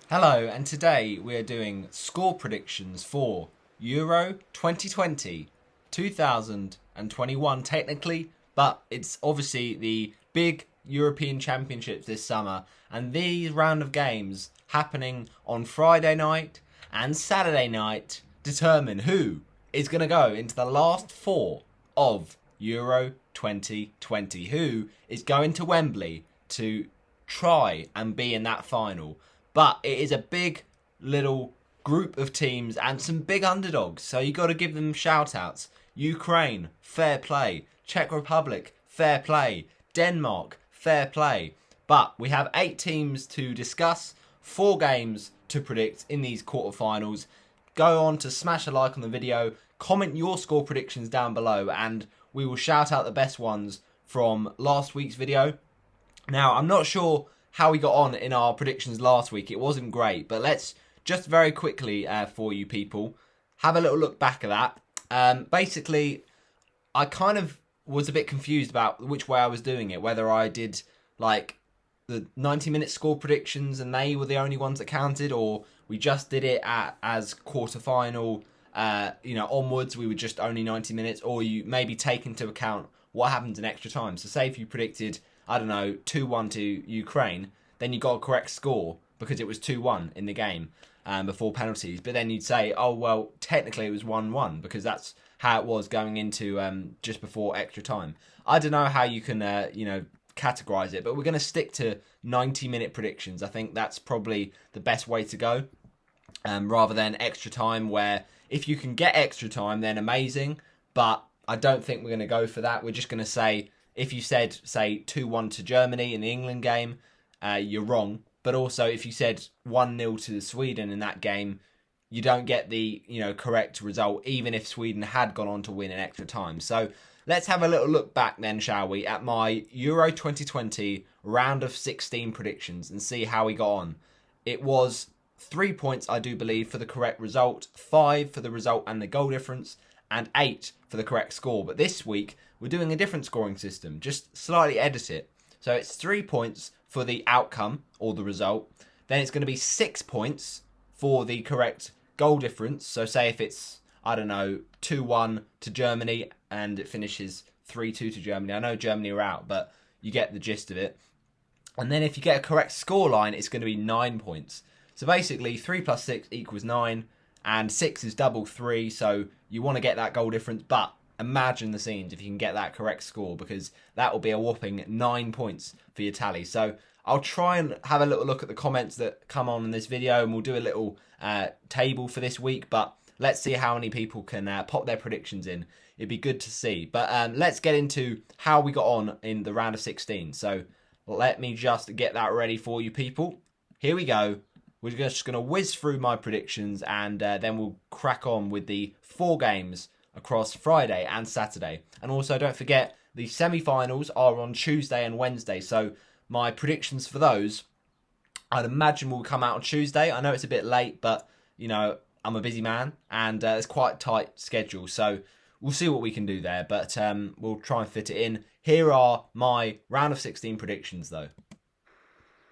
Hello, and today we are doing score predictions for Euro 2020, 2021 technically, but it's obviously the big European Championships this summer, and these round of games happening on Friday night and Saturday night determine who is going to go into the last four of Euro 2020, who is going to Wembley to try and be in that final. But it is a big little group of teams and some big underdogs. So you got to give them shout outs. Ukraine, fair play. Czech Republic, fair play. Denmark, fair play. But we have 8 teams to discuss, 4 games to predict in these quarterfinals. Go on to smash a like on the video, comment your score predictions down below, and we will shout out the best ones from last week's video. Now, I'm not sure how we got on in our predictions last week. It wasn't great, but let's just very quickly for you people have a little look back at that. Basically, I kind of was a bit confused about which way I was doing it, whether I did like the 90-minute score predictions and they were the only ones that counted, or we just did it as quarterfinal, onwards. We were just only 90 minutes, or you maybe take into account what happens in extra time. So say if you predicted, I don't know, 2-1 to Ukraine, then you got a correct score because it was 2-1 in the game before penalties. But then you'd say, oh, well, technically it was 1-1 because that's how it was going into just before extra time. I don't know how you can, categorize it, but we're going to stick to 90-minute predictions. I think that's probably the best way to go rather than extra time, where if you can get extra time, then amazing. But I don't think we're going to go for that. We're just going to say, if you said, say, 2-1 to Germany in the England game, you're wrong. But also, if you said 1-0 to Sweden in that game, you don't get the correct result, even if Sweden had gone on to win in extra time. So let's have a little look back then, shall we, at my Euro 2020 round of 16 predictions and see how we got on. It was 3 points, I do believe, for the correct result, 5 for the result and the goal difference, and 8 for the correct score. But this week, we're doing a different scoring system, just slightly edit it. So it's 3 points for the outcome or the result. Then it's going to be 6 points for the correct goal difference. So say if it's, 2-1 to Germany and it finishes 3-2 to Germany. I know Germany are out, but you get the gist of it. And then if you get a correct scoreline, it's going to be 9 points. So basically 3 plus 6 equals 9, and 6 is double 3, so you want to get that goal difference, but imagine the scenes if you can get that correct score, because that will be a whopping 9 points for your tally. So I'll try and have a little look at the comments that come on in this video, and we'll do a little table for this week, but let's see how many people can pop their predictions in. It'd be good to see. But let's get into how we got on in the round of 16. So let me just get that ready for you people. Here we go. We're just going to whiz through my predictions, and then we'll crack on with the 4 games across Friday and Saturday. And also, don't forget, the semi-finals are on Tuesday and Wednesday. So my predictions for those, I'd imagine, will come out on Tuesday. I know it's a bit late, but, I'm a busy man, and it's quite a tight schedule. So we'll see what we can do there, but we'll try and fit it in. Here are my round of 16 predictions, though.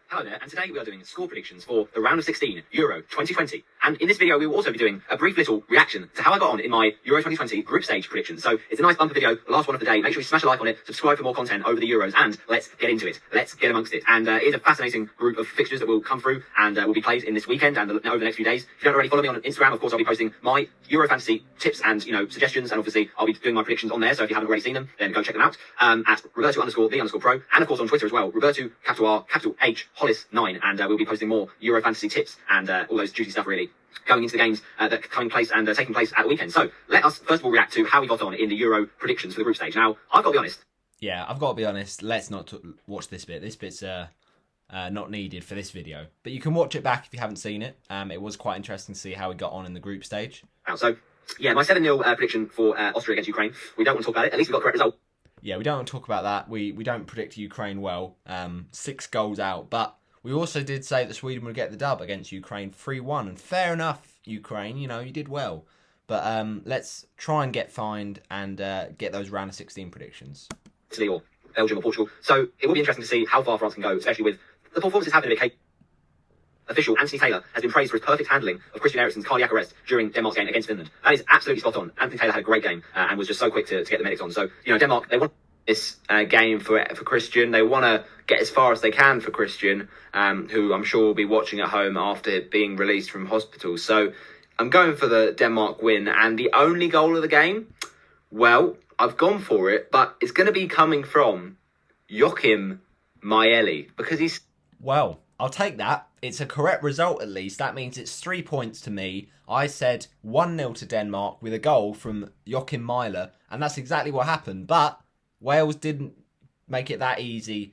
Hello there, and today we are doing score predictions for the round of 16 Euro 2020. And in this video, we will also be doing a brief little reaction to how I got on in my Euro 2020 group stage predictions. So it's a nice bumper video, the last one of the day. Make sure you smash a like on it, subscribe for more content over the Euros, and let's get into it. Let's get amongst it. And it is a fascinating group of fixtures that will come through and will be played in this weekend and over the next few days. If you don't already follow me on Instagram, of course, I'll be posting my Euro fantasy tips and, suggestions, and obviously I'll be doing my predictions on there. So if you haven't already seen them, then go check them out at Roberto_the_pro, and of course on Twitter as well, Roberto, capital R, capital H, Hollis 9, and we'll be posting more Euro fantasy tips and all those juicy stuff really going into the games that are coming place and taking place at the weekend. So let us first of all react to how we got on in the Euro predictions for the group stage. Now, I've got to be honest. Yeah, I've got to be honest. Let's not watch this bit. This bit's not needed for this video. But you can watch it back if you haven't seen it. It was quite interesting to see how we got on in the group stage. So, yeah, my 7-0 prediction for Austria against Ukraine. We don't want to talk about it. At least we got the correct result. Yeah, we don't want to talk about that. We don't predict Ukraine well. 6 goals out. But we also did say that Sweden would get the dub against Ukraine 3-1. And fair enough, Ukraine, you did well. But let's try and get fined and get those round of 16 predictions. Italy or Belgium or Portugal. So it will be interesting to see how far France can go, especially with the performances having a bit official Anthony Taylor has been praised for his perfect handling of Christian Eriksen's cardiac arrest during Denmark's game against Finland. That is absolutely spot on. Anthony Taylor had a great game and was just so quick to get the medics on. So, Denmark, they want this game for Christian. They want to get as far as they can for Christian, who I'm sure will be watching at home after being released from hospital. So I'm going for the Denmark win. And the only goal of the game, well, I've gone for it, but it's going to be coming from Joachim Maieli, because he's... Well, I'll take that. It's a correct result at least. That means it's 3 points to me. I said 1-0 to Denmark with a goal from Joachim Mailer, and that's exactly what happened. But Wales didn't make it that easy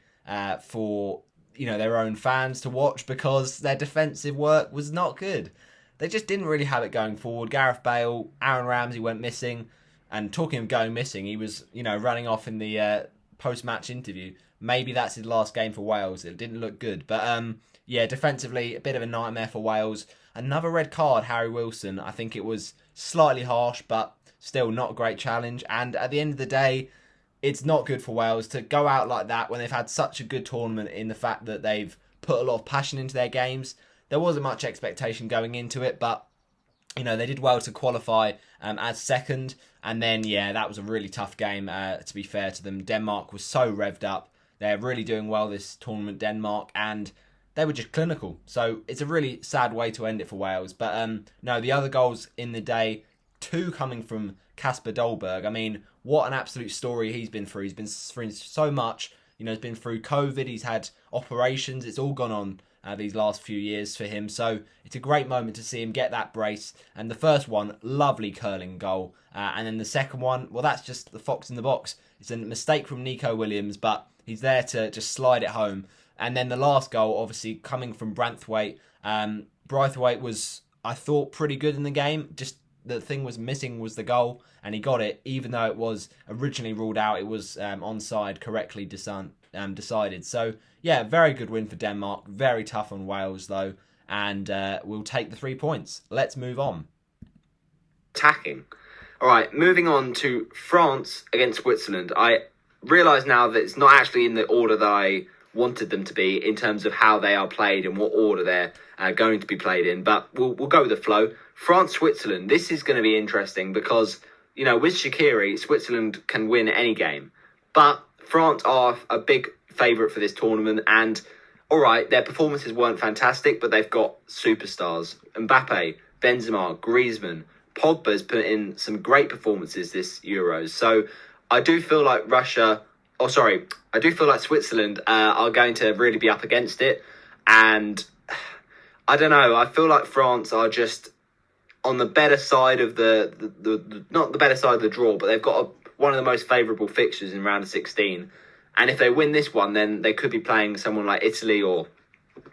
for their own fans to watch, because their defensive work was not good. They just didn't really have it going forward. Gareth Bale, Aaron Ramsey went missing, and talking of going missing, he was running off in the post-match interview. Maybe that's his last game for Wales. It didn't look good. But, defensively, a bit of a nightmare for Wales. Another red card, Harry Wilson. I think it was slightly harsh, but still not a great challenge. And at the end of the day, it's not good for Wales to go out like that when they've had such a good tournament, in the fact that they've put a lot of passion into their games. There wasn't much expectation going into it, but they did well to qualify as second. And then, that was a really tough game, to be fair to them. Denmark was so revved up. They're really doing well this tournament, Denmark, and they were just clinical. So it's a really sad way to end it for Wales. But no, the other goals in the day, 2 coming from Kasper Dolberg. I mean, what an absolute story he's been through. He's been through so much. He's been through COVID. He's had operations. It's all gone on these last few years for him. So it's a great moment to see him get that brace. And the first one, lovely curling goal. And then the second one, well, that's just the fox in the box. It's a mistake from Nico Williams, but he's there to just slide it home. And then the last goal, obviously, coming from Branthwaite. Braithwaite was, I thought, pretty good in the game. Just the thing was missing was the goal, and he got it, even though it was originally ruled out. It was onside, correctly decided. So, very good win for Denmark. Very tough on Wales, though. And we'll take the 3 points. Let's move on. Attacking. All right, moving on to France against Switzerland. I realise now that it's not actually in the order that I wanted them to be in terms of how they are played and what order they're going to be played in. But we'll go with the flow. France-Switzerland, this is going to be interesting because, with Shaqiri, Switzerland can win any game. But France are a big favourite for this tournament. And, all right, their performances weren't fantastic, but they've got superstars. Mbappe, Benzema, Griezmann. Pogba's put in some great performances this Euros. So I do feel like Switzerland are going to really be up against it. And I don't know, I feel like France are just on the better side of the not the better side of the draw, but they've got one of the most favourable fixtures in round of 16. And if they win this one, then they could be playing someone like Italy or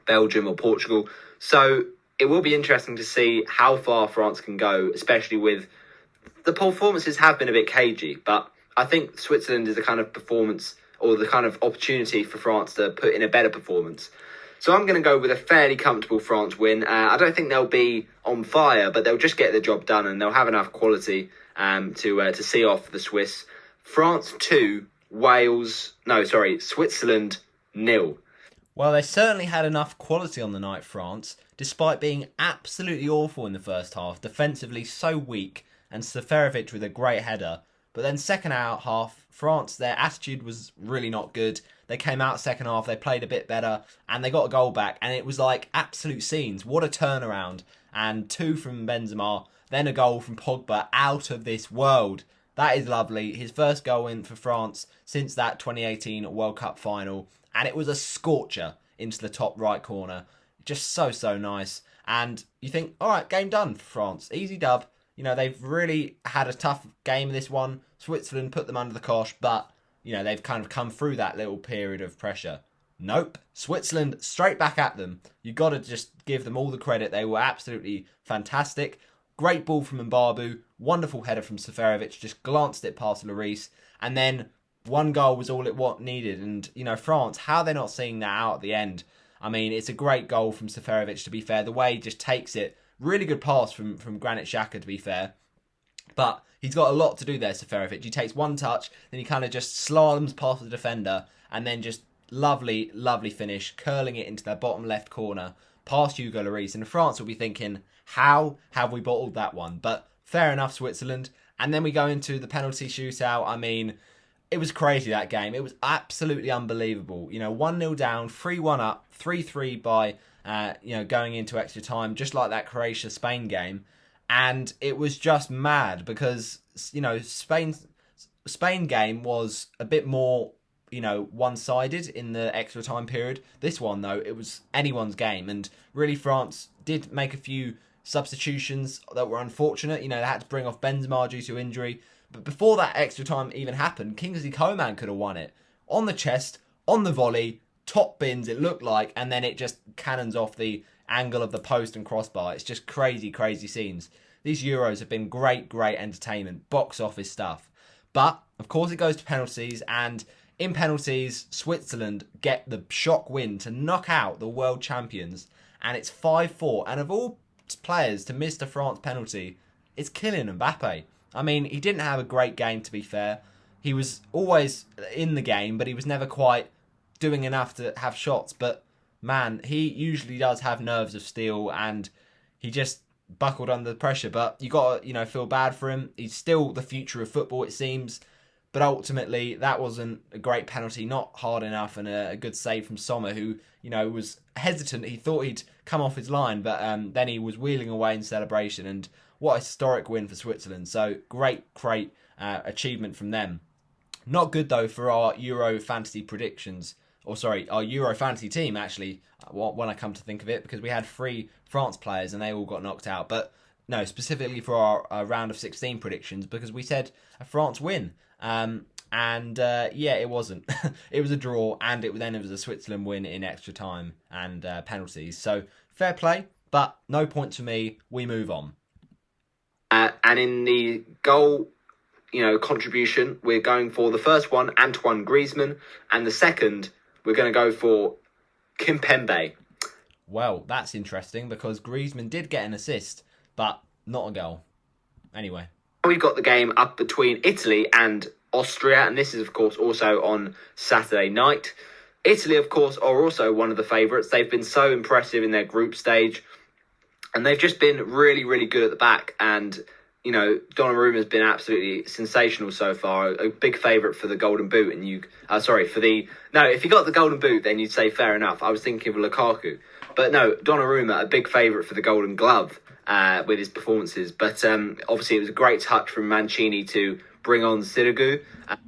Belgium or Portugal. So it will be interesting to see how far France can go, especially with the performances have been a bit cagey. But I think Switzerland is the kind of performance or the kind of opportunity for France to put in a better performance. So I'm going to go with a fairly comfortable France win. I don't think they'll be on fire, but they'll just get the job done and they'll have enough quality to see off the Swiss. France 2, Switzerland 0. Well, they certainly had enough quality on the night, France, despite being absolutely awful in the first half, defensively so weak, and Seferovic with a great header. But then second half, France, their attitude was really not good. They came out second half, they played a bit better, and they got a goal back, and it was like absolute scenes. What a turnaround. And 2 from Benzema, then a goal from Pogba, out of this world. That is lovely. His first goal in for France since that 2018 World Cup final. And it was a scorcher into the top right corner. Just so nice. And you think, all right, game done for France. Easy dub. They've really had a tough game this one. Switzerland put them under the cosh, but, they've kind of come through that little period of pressure. Nope. Switzerland straight back at them. You've got to just give them all the credit. They were absolutely fantastic. Great ball from Mbabu. Wonderful header from Seferovic. Just glanced it past Lloris. And then one goal was all it needed. And, France, how they're not seeing that out at the end. I mean, it's a great goal from Seferovic, to be fair. The way he just takes it. Really good pass from Granit Xhaka, to be fair. But he's got a lot to do there, Seferovic. He takes one touch, then he kind of just slaloms past the defender, and then just lovely, lovely finish, curling it into their bottom left corner, past Hugo Lloris. And France will be thinking, how have we bottled that one? But fair enough, Switzerland. And then we go into the penalty shootout. I mean, it was crazy, that game. It was absolutely unbelievable. 1-0 down, 3-1 up, 3-3 by, going into extra time, just like that Croatia-Spain game. And it was just mad because, Spain game was a bit more, one-sided in the extra time period. This one, though, it was anyone's game. And really, France did make a few substitutions that were unfortunate. They had to bring off Benzema due to injury. But before that extra time even happened, Kingsley Coman could have won it. On the chest, on the volley, top bins it looked like, and then it just cannons off the angle of the post and crossbar. It's just crazy, crazy scenes. These Euros have been great, great entertainment, box office stuff. But, of course, it goes to penalties, and in penalties, Switzerland get the shock win to knock out the world champions, and it's 5-4. And of all players to miss the France penalty, it's Kylian Mbappe. I mean, he didn't have a great game, to be fair. He was always in the game, but he was never quite doing enough to have shots. But, man, he usually does have nerves of steel, and he just buckled under the pressure. But you got to, feel bad for him. He's still the future of football, it seems. But ultimately, that wasn't a great penalty, not hard enough, and a good save from Sommer, who, was hesitant. He thought he'd come off his line, but then he was wheeling away in celebration, and what a historic win for Switzerland. So great achievement from them. Not good, though, for our Euro fantasy predictions. Our Euro fantasy team, actually, when I come to think of it, because we had 3 France players and they all got knocked out. But no, specifically for our round of 16 predictions, because we said a France win. It wasn't. It was a draw, and it was a Switzerland win in extra time and penalties. So fair play, but no points for me. We move on. And in the goal, contribution, we're going for the first one, Antoine Griezmann, and the second, we're going to go for Kimpembe. Well, that's interesting because Griezmann did get an assist, but not a goal. Anyway. We've got the game up between Italy and Austria, and this is, of course, also on Saturday night. Italy, of course, are also one of the favourites. They've been so impressive in their group stage, and they've just been really, really good at the back. And, Donnarumma's been absolutely sensational so far. A big favourite for the Golden Boot. And if you got the Golden Boot, then you'd say fair enough. I was thinking of Lukaku. But no, Donnarumma, a big favourite for the Golden Glove with his performances. But obviously it was a great touch from Mancini to bring on Sirigu.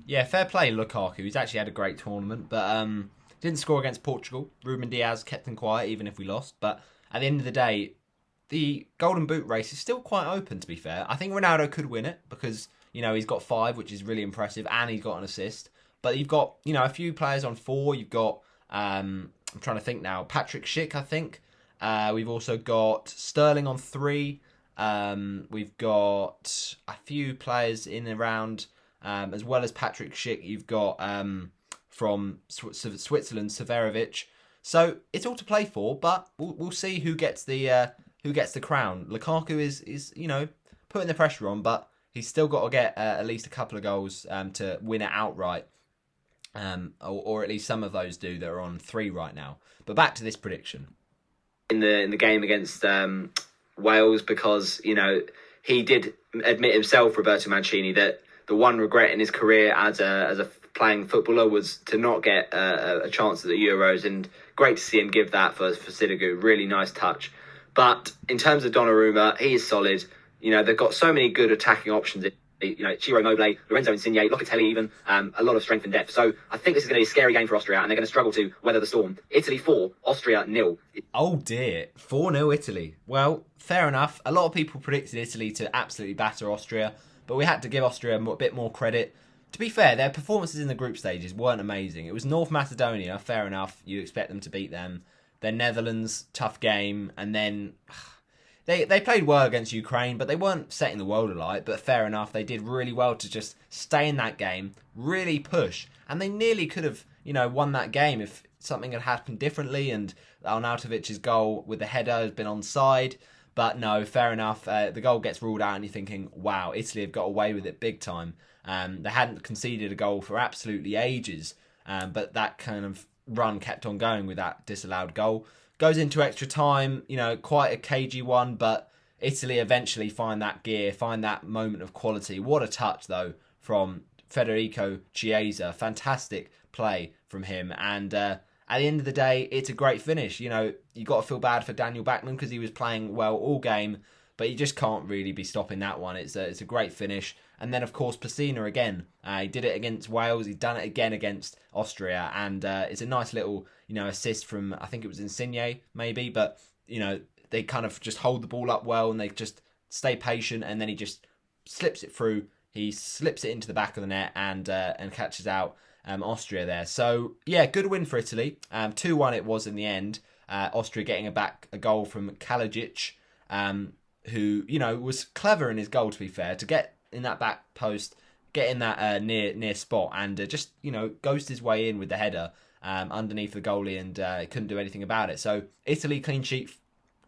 Yeah, fair play, Lukaku. He's actually had a great tournament, but didn't score against Portugal. Ruben Diaz kept them quiet, even if we lost. But at the end of the day, the Golden Boot race is still quite open, to be fair. I think Ronaldo could win it because, he's got 5, which is really impressive, and he's got an assist. But you've got, a few players on 4. You've got, I'm trying to think now, Patrick Schick, I think. We've also got Sterling on 3. We've got a few players in and around, as well as Patrick Schick. You've got from Switzerland, Severovic. So it's all to play for, but we'll see who gets the crown. Lukaku is putting the pressure on, but he's still got to get at least a couple of goals to win it outright, or at least some of those do that are on 3 right now. But back to this prediction. In the game against Wales, because he did admit himself, Roberto Mancini, that the one regret in his career as a playing footballer was to not get a chance at the Euros, and great to see him give that for Sirigu. Really nice touch. But in terms of Donnarumma, he is solid. They've got so many good attacking options. Ciro Immobile, Lorenzo Insigne, Locatelli even, a lot of strength and depth. So I think this is going to be a scary game for Austria, and they're going to struggle to weather the storm. Italy 4, Austria 0. Oh dear, 4-0 Italy. Well, fair enough. A lot of people predicted Italy to absolutely batter Austria, but we had to give Austria a bit more credit. To be fair, their performances in the group stages weren't amazing. It was North Macedonia, fair enough. You expect them to beat them. Then Netherlands, tough game, and then They played well against Ukraine, but they weren't setting the world alight. But fair enough, they did really well to just stay in that game, really push. And they nearly could have, won that game if something had happened differently and Arnautovic's goal with the header has been onside. But no, fair enough. The goal gets ruled out and you're thinking, wow, Italy have got away with it big time. They hadn't conceded a goal for absolutely ages. But that kind of run kept on going with that disallowed goal. Goes into extra time, quite a cagey one, but Italy eventually find that gear, find that moment of quality. What a touch, though, from Federico Chiesa. Fantastic play from him. And at the end of the day, it's a great finish. You got to feel bad for Daniel Bachmann because he was playing well all game, but you just can't really be stopping that one. It's a great finish. And then, of course, Pessina again. He did it against Wales. He's done it again against Austria. And it's a nice little, assist from, I think it was Insigne, maybe. But, they kind of just hold the ball up well and they just stay patient. And then he just slips it through. He slips it into the back of the net and catches out Austria there. So, yeah, good win for Italy. 2-1 it was in the end. Austria getting a goal from Kalajic, who, was clever in his goal, to be fair, to get in that back post, get in that near spot and just, ghost his way in with the header underneath the goalie and couldn't do anything about it. So, Italy clean sheet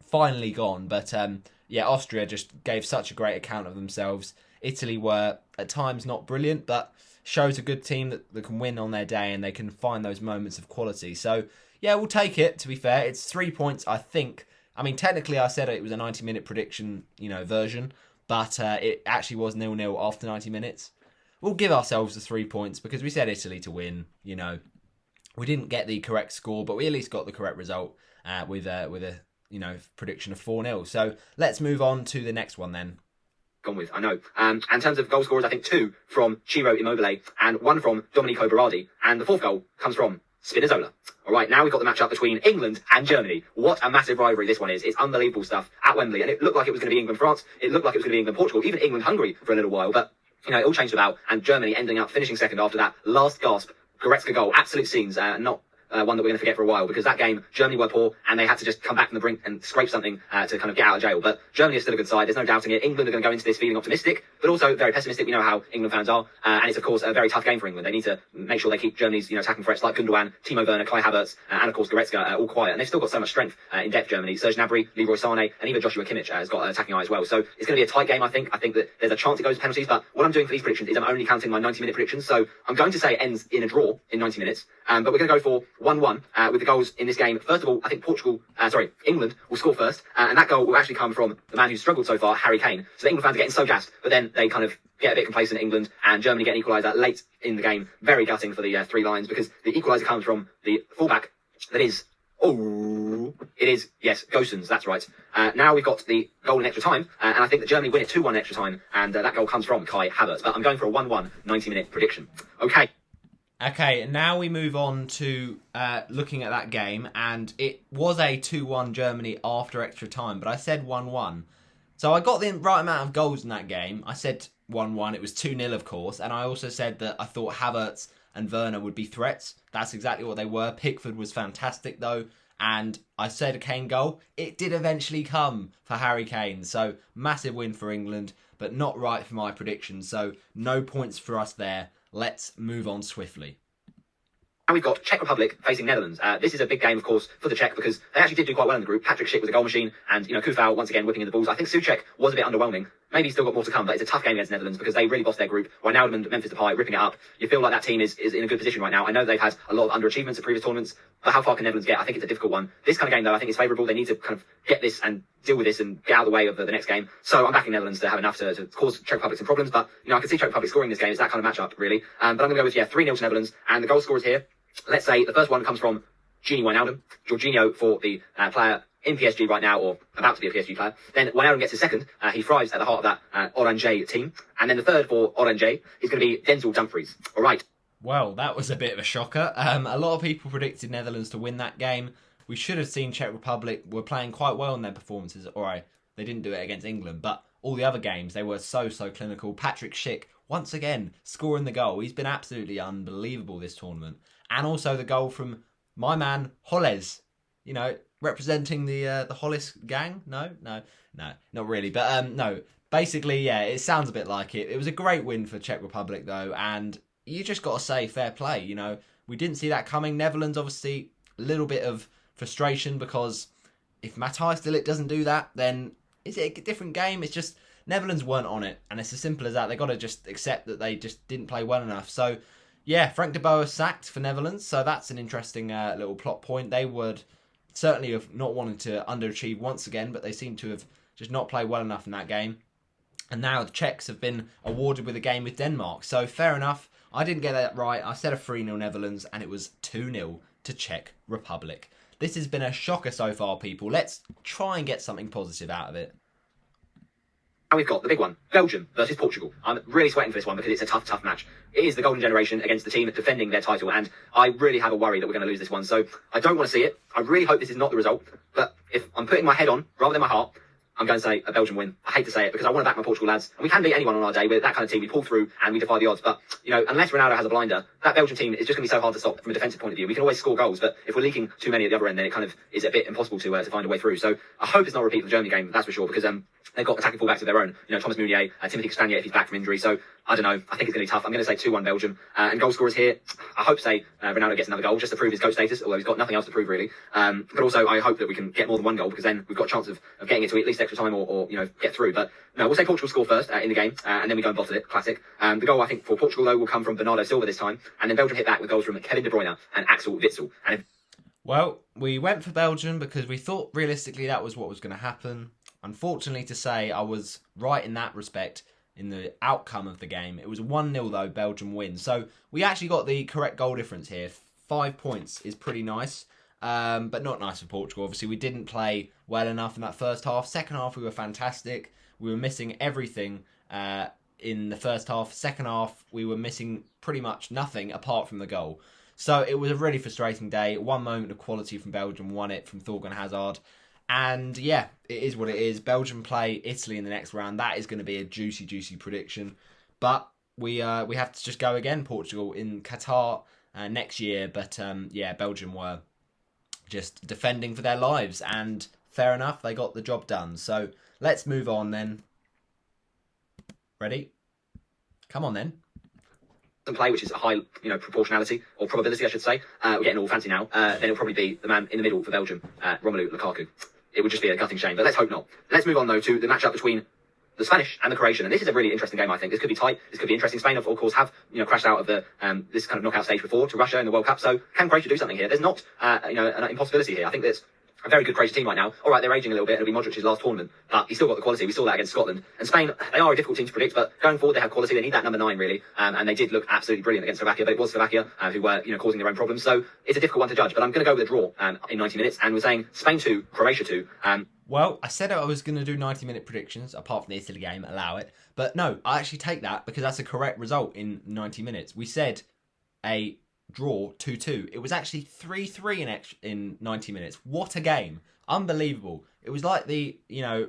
finally gone. But, Austria just gave such a great account of themselves. Italy were, at times, not brilliant, but shows a good team that can win on their day and they can find those moments of quality. So, yeah, we'll take it, to be fair. It's 3 points, I think. I mean, technically, I said it was a 90-minute prediction, version, but it actually was 0-0 after 90 minutes. We'll give ourselves the 3 points because we said Italy to win, We didn't get the correct score, but we at least got the correct result with a prediction of 4-0. So, let's move on to the next one then. Gone with, I know. And in terms of goal scorers, I think 2 from Ciro Immobile and 1 from Domenico Berardi. And the 4th goal comes from Spinazzola. All right, now we've got the matchup between England and Germany. What a massive rivalry this one is. It's unbelievable stuff at Wembley. And it looked like it was going to be England-France. It looked like it was going to be England-Portugal, even England-Hungary for a little while. But, it all changed about. And Germany ending up finishing second after that last gasp Goretzka goal. Absolute scenes. Not one that we're going to forget for a while, because that game, Germany were poor, and they had to just come back from the brink and scrape something to kind of get out of jail. But Germany is still a good side, there's no doubting it. England are going to go into this feeling optimistic, but also very pessimistic. We know how England fans are, and it's, of course, a very tough game for England. They need to make sure they keep Germany's attacking threats like Gundogan, Timo Werner, Kai Havertz, and, of course, Goretzka all quiet. And they've still got so much strength in depth, Germany. Serge Gnabry, Leroy Sané, and even Joshua Kimmich has got an attacking eye as well. So it's going to be a tight game, I think. I think that there's a chance it goes to penalties, but what I'm doing for these predictions is I'm only counting my 90-minute predictions. So I'm going to say it ends in a draw in 90 minutes, but we're going to go for 1-1 with the goals in this game. First of all, I think England will score first, and that goal will actually come from the man who's struggled so far, Harry Kane. So the England fans are getting so gassed, but then they kind of get a bit complacent, England, and Germany get an equaliser late in the game. Very gutting for the Three Lions, because the equaliser comes from the fullback that is, Gosens, that's right. Now we've got the goal in extra time, and I think that Germany win it 2-1 in extra time, and that goal comes from Kai Havertz. But I'm going for a 1-1 90-minute prediction. Okay, now we move on to looking at that game, and it was a 2-1 Germany after extra time, but I said 1-1. So I got the right amount of goals in that game. I said 1-1, it was 2-0 of course, and I also said that I thought Havertz and Werner would be threats. That's exactly what they were. Pickford was fantastic though, and I said a Kane goal. It did eventually come for Harry Kane, so massive win for England, but not right for my predictions, so no points for us there. Let's move on swiftly. And we've got Czech Republic facing Netherlands. This is a big game, of course, for the Czech, because they actually did do quite well in the group. Patrick Schick was a goal machine, and, Kufau, once again, whipping in the balls. I think Souček was a bit underwhelming. Maybe he's still got more to come, but it's a tough game against Netherlands because they really bossed their group. Wijnaldum and Memphis Depay ripping it up. You feel like that team is in a good position right now. I know they've had a lot of underachievements at previous tournaments, but how far can Netherlands get? I think it's a difficult one. This kind of game, though, I think is favourable. They need to kind of get this and deal with this and get out of the way of the next game. So I'm backing Netherlands to have enough to cause Czech Republic some problems, but, I can see Czech Republic scoring this game. It's that kind of matchup, really. But I'm going to go with, 3-0 to Netherlands, and the goal scorers here. Let's say the first one comes from Gini Wijnaldum, Jorginho for the player in PSG right now, or about to be a PSG player. Then Wijnaldum gets his second. He thrives at the heart of that Orange team. And then the third for Orange is going to be Denzel Dumfries. All right. Well, that was a bit of a shocker. A lot of people predicted Netherlands to win that game. We should have seen Czech Republic were playing quite well in their performances. All right, they didn't do it against England, but all the other games, they were so clinical. Patrick Schick, once again, scoring the goal. He's been absolutely unbelievable this tournament. And also the goal from my man, Holles. Representing the Hollis gang. No, not really. But no, basically, it sounds a bit like it. It was a great win for Czech Republic, though. And you just got to say fair play. We didn't see that coming. Netherlands, obviously, a little bit of frustration because if Matthijs de Ligt doesn't do that, then is it a different game? It's just Netherlands weren't on it. And it's as simple as that. They got to just accept that they just didn't play well enough. So, Yeah, Frank de Boer sacked for Netherlands, so that's an interesting little plot point. They would certainly have not wanted to underachieve once again, but they seem to have just not played well enough in that game. And now the Czechs have been awarded with a game with Denmark, so fair enough. I didn't get that right. I said a 3-0 Netherlands, and it was 2-0 to Czech Republic. This has been a shocker so far, people. Let's try and get something positive out of it. And we've got the big one, Belgium versus Portugal. I'm really sweating for this one because it's a tough, tough match. It is the golden generation against the team defending their title, and I really have a worry that we're going to lose this one. So I don't want to see it. I really hope this is not the result. But if I'm putting my head on rather than my heart, I'm going to say a Belgian win. I hate to say it because I want to back my Portugal lads. And we can beat anyone on our day. We're that kind of team. We pull through and we defy the odds. But, you know, unless Ronaldo has a blinder, that Belgian team is just going to be so hard to stop from a defensive point of view. We can always score goals, but if we're leaking too many at the other end, then it kind of is a bit impossible to find a way through. So I hope it's not a repeat of the Germany game, that's for sure, because they've got attacking fullbacks of their own. You know, Thomas Meunier, Timothy Castagne if he's back from injury. So I don't know. I think it's going to be tough. I'm going to say 2-1 Belgium. And goal scorers here, I hope, Ronaldo gets another goal just to prove his GOAT status, although he's got nothing else to prove really. But also I hope that we can get more than one goal because then we've got a chance of getting it to at least extra time or you know, get through. But no, we'll say Portugal score first in the game and then we go and bottle it. Classic. The goal I think for Portugal though will come from Bernardo Silva this time, and then Belgium hit back with goals from Kevin De Bruyne and Axel Witsel. Well, we went for Belgium because we thought realistically that was what was going to happen. Unfortunately to say, I was right in that respect in the outcome of the game. It was 1-0 though, Belgium win. So we actually got the correct goal difference here. 5 points is pretty nice, but not nice for Portugal. Obviously, we didn't play well enough in that first half. Second half, we were fantastic. We were missing everything in the first half. Second half, we were missing pretty much nothing apart from the goal. So it was a really frustrating day. One moment of quality from Belgium won it from Thorgan Hazard. And yeah, it is what it is. Belgium play Italy in the next round. That is going to be a juicy, juicy prediction. But we have to just go again, Portugal, in Qatar next year. But yeah, Belgium were just defending for their lives. And fair enough, they got the job done. So let's move on then. Ready? Come on then. Play, which is a high, you know, proportionality or probability, I should say. We're getting all fancy now. Then it'll probably be the man in the middle for Belgium, Romelu Lukaku. It would just be a gutting shame, but let's hope not. Let's move on though to the matchup between the Spanish and the Croatian, and this is a really interesting game. I think this could be tight. This could be interesting. Spain, of course, have crashed out of the this kind of knockout stage before to Russia in the World Cup. So can Croatia do something here? There's not an impossibility here. I think there's a very good Croatia team right now. All right, they're aging a little bit. It'll be Modric's last tournament, but he's still got the quality. We saw that against Scotland. And Spain, they are a difficult team to predict, but going forward, they have quality. They need that number 9, really. And they did look absolutely brilliant against Slovakia, but it was Slovakia who were, causing their own problems. So it's a difficult one to judge, but I'm going to go with a draw in 90 minutes. And we're saying Spain 2, Croatia 2. Well, I said I was going to do 90-minute predictions, apart from the Italy game, allow it. But no, I actually take that because that's a correct result in 90 minutes. We said a draw 2-2. It was actually 3-3 in 90 minutes. What a game. Unbelievable. It was like the,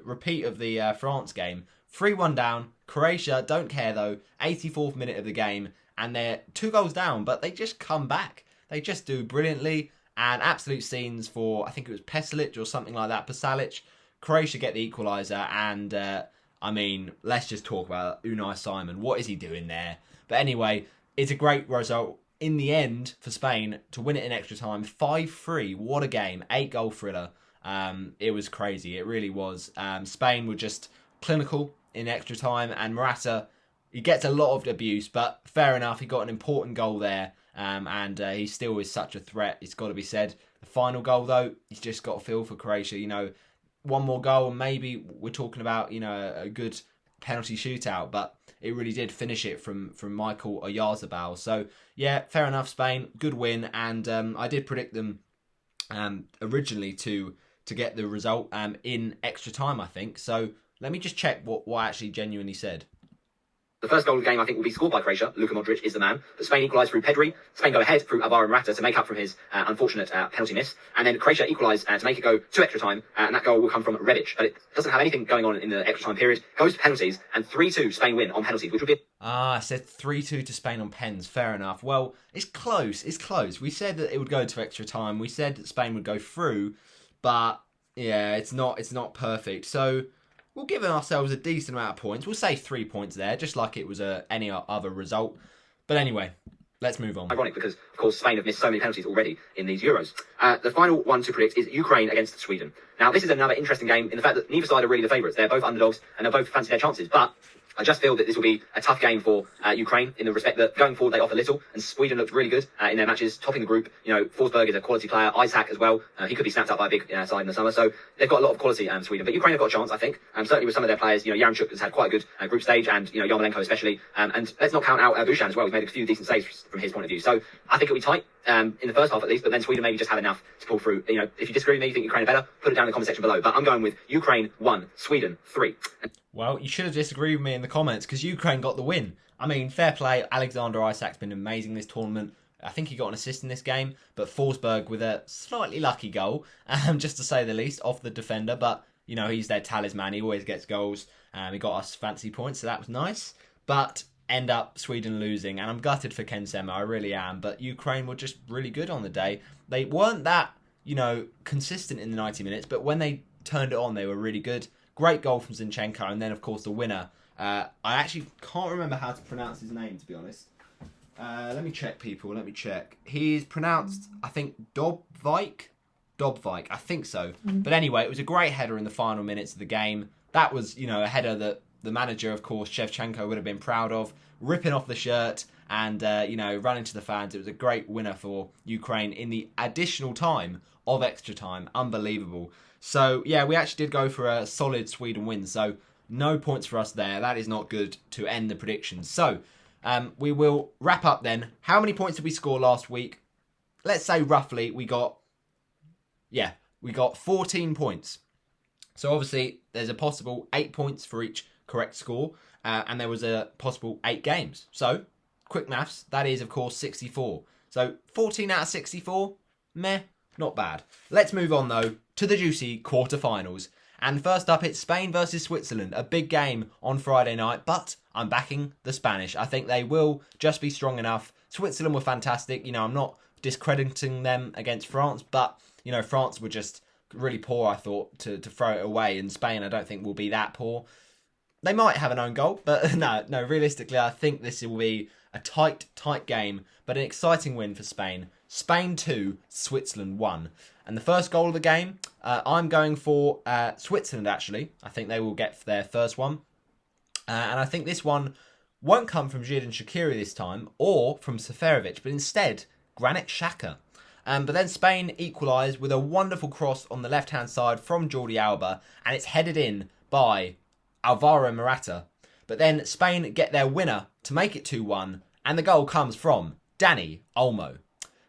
repeat of the France game. 3-1 down. Croatia don't care though. 84th minute of the game. And they're 2 goals down, but they just come back. They just do brilliantly. And absolute scenes for, I think it was Pesalic or something like that. Pasalic. Croatia get the equaliser. And, let's just talk about Unai Simon. What is he doing there? But anyway, it's a great result in the end for Spain to win it in extra time. 5-3. What a game. 8-goal thriller. It was crazy. It really was. Spain were just clinical in extra time. And Morata, he gets a lot of abuse. But fair enough. He got an important goal there. And he still is such a threat, it's got to be said. The final goal, though, he's just got a feel for Croatia. One more goal and maybe we're talking about, a good penalty shootout. But it really did finish it from Michael Oyarzabal. So, yeah, fair enough, Spain. Good win. And I did predict them originally to get the result in extra time, I think. So let me just check what I actually genuinely said. The first goal of the game, I think, will be scored by Croatia. Luka Modric is the man. But Spain equalise through Pedri. Spain go ahead through Alvaro Morata to make up from his unfortunate penalty miss. And then Croatia equalise to make it go to extra time. And that goal will come from Rebic. But it doesn't have anything going on in the extra time period. Goes to penalties. And 3-2 Spain win on penalties, which would be... I said 3-2 to Spain on pens. Fair enough. Well, it's close. It's close. We said that it would go to extra time. We said that Spain would go through. But, yeah, it's not perfect. So... we'll give ourselves a decent amount of points. We'll say 3 points there, just like it was any other result. But anyway, let's move on. Ironic because, of course, Spain have missed so many penalties already in these Euros. The final one to predict is Ukraine against Sweden. Now, this is another interesting game in the fact that neither side are really the favourites. They're both underdogs and they'll both fancy their chances. But I just feel that this will be a tough game for Ukraine in the respect that going forward they offer little, and Sweden looked really good in their matches, topping the group. You know, Forsberg is a quality player, Isaac as well. He could be snapped up by a big side in the summer, so they've got a lot of quality, Sweden. But Ukraine have got a chance, I think. Certainly with some of their players, you know, Yaramchuk has had quite a good group stage, and you know, Yarmolenko especially. And let's not count out Bushan as well. He's made a few decent saves from his point of view. So I think it'll be tight in the first half at least, but then Sweden maybe just have enough to pull through. You know, if you disagree with me, you think Ukraine are better, put it down in the comment section below. But I'm going with Ukraine 1, Sweden 3. Well, you should have disagreed with me in the comments because Ukraine got the win. I mean, fair play. Alexander Isak's been amazing this tournament. I think he got an assist in this game, but Forsberg with a slightly lucky goal, just to say the least, off the defender. But, you know, he's their talisman. He always gets goals. He got us fancy points, so that was nice. But end up Sweden losing, and I'm gutted for Ken Sema, I really am. But Ukraine were just really good on the day. They weren't that, you know, consistent in the 90 minutes, but when they turned it on, they were really good. Great goal from Zinchenko, and then, of course, the winner. I actually can't remember how to pronounce his name, to be honest. Let me check, people. Let me check. He's pronounced, I think, Dobvik. I think so. But anyway, it was a great header in the final minutes of the game. That was, you know, a header that the manager, of course, Shevchenko, would have been proud of. Ripping off the shirt and, you know, running to the fans. It was a great winner for Ukraine in the additional time of extra time. Unbelievable. So, yeah, we actually did go for a solid Sweden win. So, no points for us there. That is not good to end the predictions. So, we will wrap up then. How many points did we score last week? Let's say roughly we got 14 points. So, obviously, there's a possible 8 points for each correct score. And there was a possible 8 games. So, quick maths, that is, of course, 64. So, 14 out of 64, meh, not bad. Let's move on, though, to the juicy quarterfinals. And first up, it's Spain versus Switzerland. A big game on Friday night, but I'm backing the Spanish. I think they will just be strong enough. Switzerland were fantastic. You know, I'm not discrediting them against France, but, you know, France were just really poor, I thought, to throw it away. And Spain, I don't think, will be that poor. They might have an own goal, but no, realistically, I think this will be a tight game, but an exciting win for Spain. Spain 2, Switzerland 1. And the first goal of the game, I'm going for Switzerland, actually. I think they will get their first one. And I think this one won't come from Xherdan Shaqiri this time, or from Seferovic, but instead, Granit Xhaka. But then Spain equalised with a wonderful cross on the left-hand side from Jordi Alba, and it's headed in by Alvaro Morata. But then Spain get their winner to make it 2-1, and the goal comes from Dani Olmo.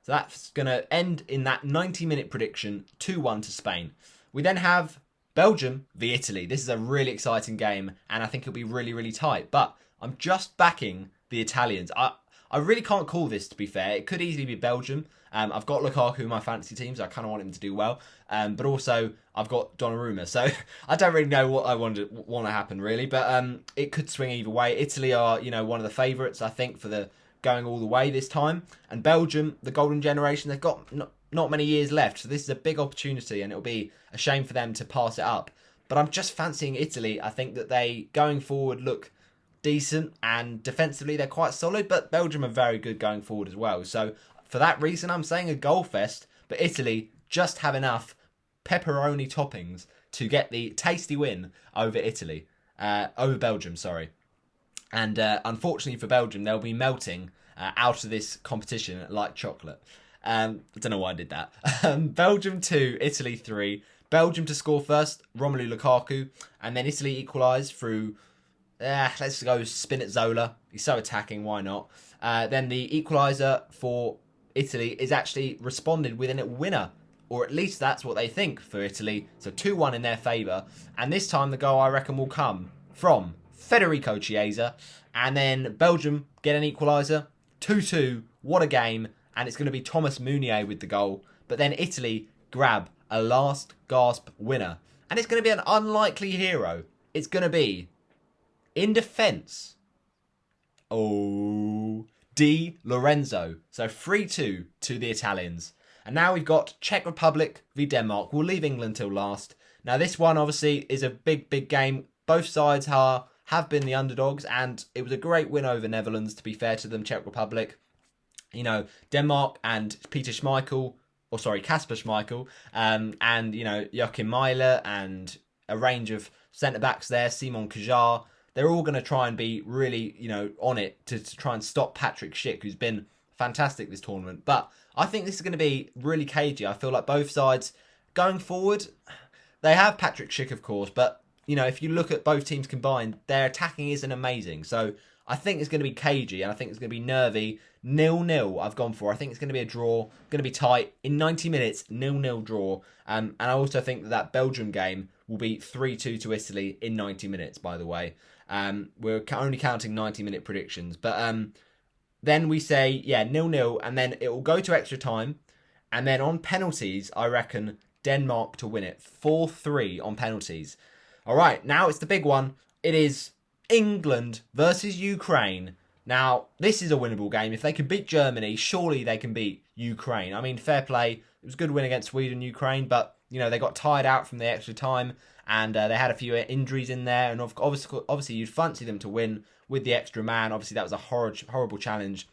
So that's going to end in that 90-minute prediction, 2-1 to Spain. We then have Belgium v Italy. This is a really exciting game, and I think it'll be really, really tight. But I'm just backing the Italians. I really can't call this, to be fair. It could easily be Belgium. I've got Lukaku in my fantasy team, so I kind of want him to do well. But also, I've got Donnarumma, so I don't really know what I want to happen, really. But it could swing either way. Italy are, you know, one of the favourites, I think, for the going all the way this time. And Belgium, the golden generation, they've got not many years left, so this is a big opportunity, and it'll be a shame for them to pass it up. But I'm just fancying Italy. I think that they, going forward, look decent, and defensively they're quite solid, but Belgium are very good going forward as well. So for that reason, I'm saying a goal fest, but Italy just have enough pepperoni toppings to get the tasty win over Belgium, sorry. And unfortunately for Belgium, they'll be melting out of this competition like chocolate. I don't know why I did that. Belgium 2, Italy 3. Belgium to score first, Romelu Lukaku, and then Italy equalise through, let's go Spinazzola. He's so attacking, why not? Then the equaliser for Italy is actually responded with a winner, or at least that's what they think for Italy. So 2-1 in their favour. And this time the goal, I reckon, will come from Federico Chiesa. And then Belgium get an equaliser. 2-2. What a game. And it's going to be Thomas Meunier with the goal. But then Italy grab a last gasp winner. And it's going to be an unlikely hero. It's going to be, in defence, Di Lorenzo. So 3-2 to the Italians. And now we've got Czech Republic v Denmark. We'll leave England till last. Now this one obviously is a big game. Both sides have been the underdogs, and it was a great win over Netherlands, to be fair to them, Czech Republic. You know, Denmark and Kasper Schmeichel, and, you know, Joachim Mæhle and a range of centre-backs there, Simon Kjaer. they're all going to try and be really, on it to try and stop Patrick Schick, who's been fantastic this tournament. But I think this is going to be really cagey. I feel like both sides going forward, they have Patrick Schick, of course, but if you look at both teams combined, their attacking isn't amazing. So I think it's going to be cagey, and I think it's going to be nervy. 0-0 I've gone for. I think it's going to be a draw, going to be tight. In 90 minutes, 0-0 draw. And I also think that Belgium game will be 3-2 to Italy in 90 minutes, by the way. We're only counting 90-minute predictions. But then we say, 0-0, and then it will go to extra time. And then on penalties, I reckon Denmark to win it. 4-3 on penalties. All right, now it's the big one. It is England versus Ukraine. Now, this is a winnable game. If they can beat Germany, surely they can beat Ukraine. I mean, fair play. It was a good win against Sweden, Ukraine, but, they got tired out from the extra time, and they had a few injuries in there, and obviously you'd fancy them to win with the extra man. Obviously, that was a horrible challenge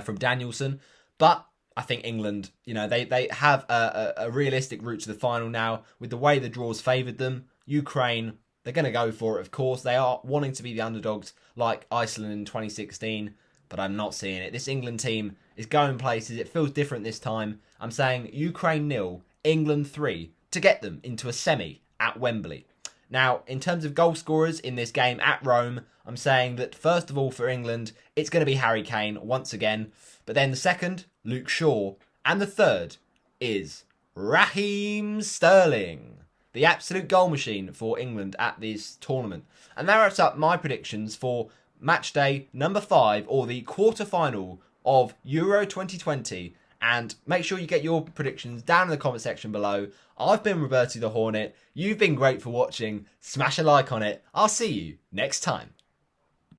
from Danielson, but I think England, they have a realistic route to the final now with the way the draws favoured them. Ukraine, they're going to go for it, of course. They are wanting to be the underdogs like Iceland in 2016, but I'm not seeing it. This England team is going places. It feels different this time. I'm saying Ukraine 0, England 3 to get them into a semi at Wembley. Now, in terms of goal scorers in this game at Rome, I'm saying that first of all for England, it's going to be Harry Kane once again. But then the second, Luke Shaw. And the third is Raheem Sterling, the absolute goal machine for England at this tournament. And that wraps up my predictions for match day number 5, or the quarter-final of Euro 2020. And make sure you get your predictions down in the comment section below. I've been Roberto the Hornet. You've been great for watching. Smash a like on it. I'll see you next time.